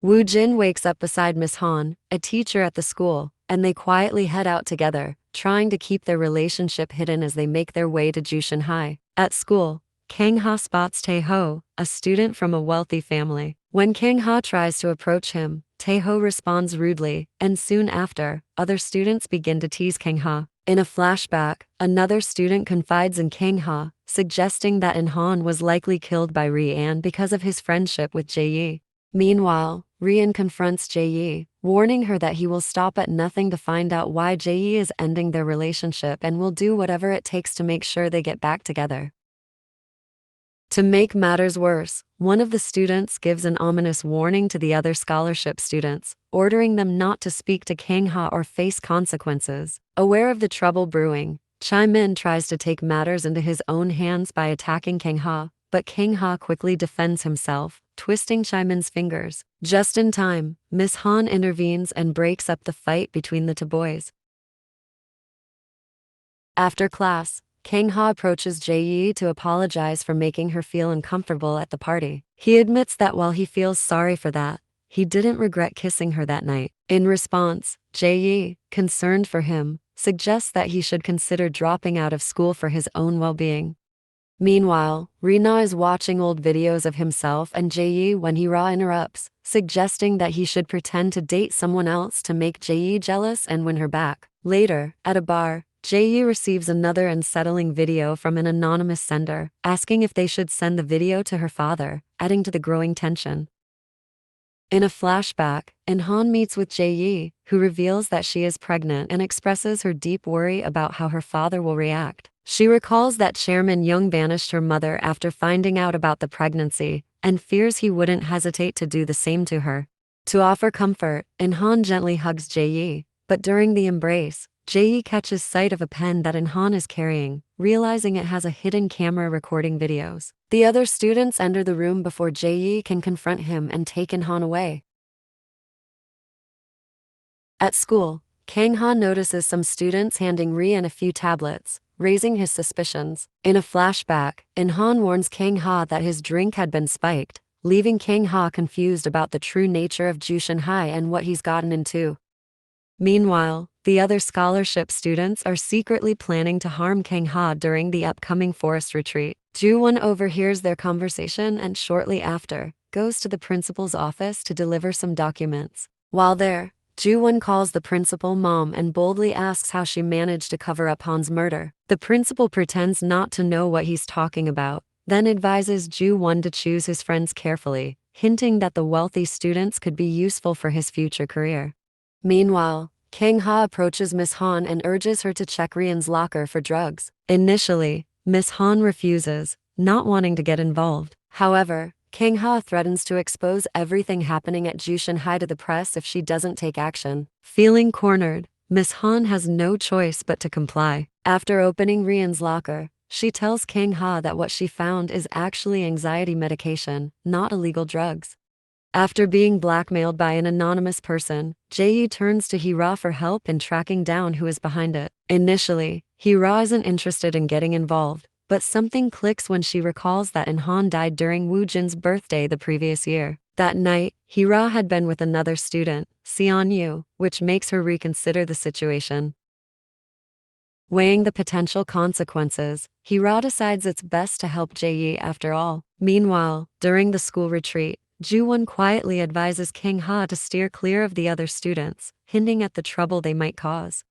Woo Jin wakes up beside Miss Han, a teacher at the school, and they quietly head out together, trying to keep their relationship hidden as they make their way to Jooshin High. At school, Kang Ha spots Tae-ho, a student from a wealthy family. When Kang Ha tries to approach him, Tae-ho responds rudely, and soon after, other students begin to tease Kang Ha. In a flashback, another student confides in Kang Ha, suggesting that In-han was likely killed by Ri-an because of his friendship with Jae Yi. Meanwhile, Ri-an confronts Jae Yi, warning her that he will stop at nothing to find out why Jae Yi is ending their relationship and will do whatever it takes to make sure they get back together. To make matters worse, one of the students gives an ominous warning to the other scholarship students, ordering them not to speak to Kang Ha or face consequences. Aware of the trouble brewing, Chai-min tries to take matters into his own hands by attacking Kang Ha, but Kang Ha quickly defends himself, twisting Chai-min's fingers. Just in time, Miss Han intervenes and breaks up the fight between the two boys. After class, Kang Ha approaches Jae Yi to apologize for making her feel uncomfortable at the party. He admits that while he feels sorry for that, he didn't regret kissing her that night. In response, Jae Yi, concerned for him, suggests that he should consider dropping out of school for his own well-being. Meanwhile, Ri-na is watching old videos of himself and Jae Yi when He Ra interrupts, suggesting that he should pretend to date someone else to make Jae Yi jealous and win her back. Later, at a bar, Jae Yi receives another unsettling video from an anonymous sender, asking if they should send the video to her father, adding to the growing tension. In a flashback, In-han meets with Jae Yi, who reveals that she is pregnant and expresses her deep worry about how her father will react. She recalls that Chairman Young banished her mother after finding out about the pregnancy, and fears he wouldn't hesitate to do the same to her. To offer comfort, In-han gently hugs Jae Yi, but during the embrace, Jae Yi catches sight of a pen that In-han is carrying, realizing it has a hidden camera recording videos. The other students enter the room before Jae Yi can confront him and take In-han away. At school, Kang Ha notices some students handing Ri-an a few tablets, raising his suspicions. In a flashback, In-han warns Kang Ha that his drink had been spiked, leaving Kang Ha confused about the true nature of Jooshin High and what he's gotten into. Meanwhile, the other scholarship students are secretly planning to harm Kang Ha during the upcoming forest retreat. Joo-won overhears their conversation and shortly after, goes to the principal's office to deliver some documents. While there, Joo-won calls the principal mom and boldly asks how she managed to cover up Han's murder. The principal pretends not to know what he's talking about, then advises Joo-won to choose his friends carefully, hinting that the wealthy students could be useful for his future career. Meanwhile, Kang Ha approaches Miss Han and urges her to check Ri-an's locker for drugs. Initially, Miss Han refuses, not wanting to get involved. However, Kang Ha threatens to expose everything happening at Jooshin High to the press if she doesn't take action. Feeling cornered, Miss Han has no choice but to comply. After opening Ri-an's locker, she tells Kang Ha that what she found is actually anxiety medication, not illegal drugs. After being blackmailed by an anonymous person, Jae Yi turns to He Ra for help in tracking down who is behind it. Initially, He Ra isn't interested in getting involved, but something clicks when she recalls that In-han died during Woo Jin's birthday the previous year. That night, He Ra had been with another student, Seon-yu, which makes her reconsider the situation. Weighing the potential consequences, He Ra decides it's best to help Jae Yi after all. Meanwhile, during the school retreat, Joo-won quietly advises Kang Ha to steer clear of the other students, hinting at the trouble they might cause.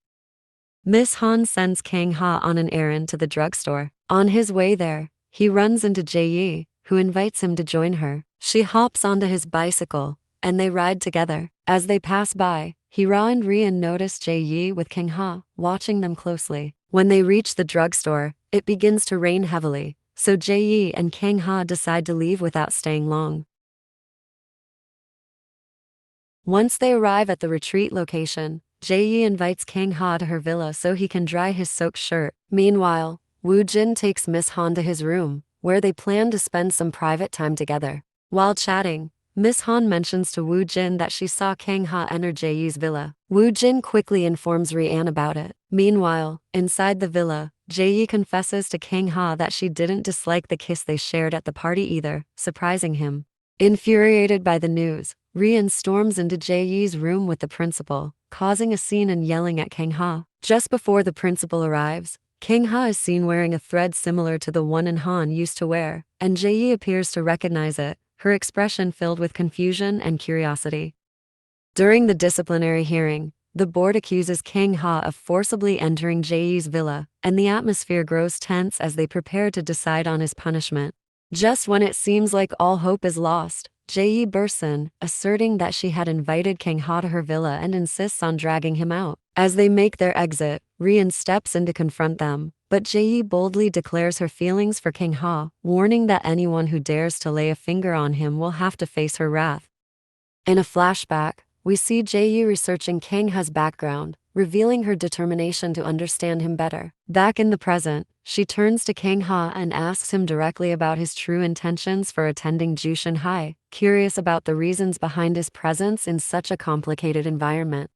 Miss Han sends Kang Ha on an errand to the drugstore. On his way there, he runs into Jae Yi, who invites him to join her. She hops onto his bicycle, and they ride together. As they pass by, He Ra and Ri-an notice Jae Yi with Kang Ha, watching them closely. When they reach the drugstore, it begins to rain heavily, so Jae Yi and Kang Ha decide to leave without staying long. Once they arrive at the retreat location, Jae Yi invites Kang Ha to her villa so he can dry his soaked shirt. Meanwhile, Woo Jin takes Miss Han to his room, where they plan to spend some private time together. While chatting, Miss Han mentions to Woo Jin that she saw Kang Ha enter Jae Yi's villa. Woo Jin quickly informs Ri-an about it. Meanwhile, inside the villa, Jae Yi confesses to Kang Ha that she didn't dislike the kiss they shared at the party either, surprising him. Infuriated by the news, Rian storms into Jae-yi's room with the principal, causing a scene and yelling at Kang Ha. Just before the principal arrives, Kang Ha is seen wearing a thread similar to the one Han used to wear, and Jae-yi appears to recognize it, her expression filled with confusion and curiosity. During the disciplinary hearing, the board accuses Kang Ha of forcibly entering Jae-yi's villa, and the atmosphere grows tense as they prepare to decide on his punishment. Just when it seems like all hope is lost, Jae-yi bursts in, asserting that she had invited Kang Ha to her villa and insists on dragging him out. As they make their exit, Rian steps in to confront them, but Jae-yi boldly declares her feelings for Kang Ha, warning that anyone who dares to lay a finger on him will have to face her wrath. In a flashback, we see Jae-yi researching Kang Ha's background, revealing her determination to understand him better. Back in the present, she turns to Kang Ha and asks him directly about his true intentions for attending Jooshin High, curious about the reasons behind his presence in such a complicated environment.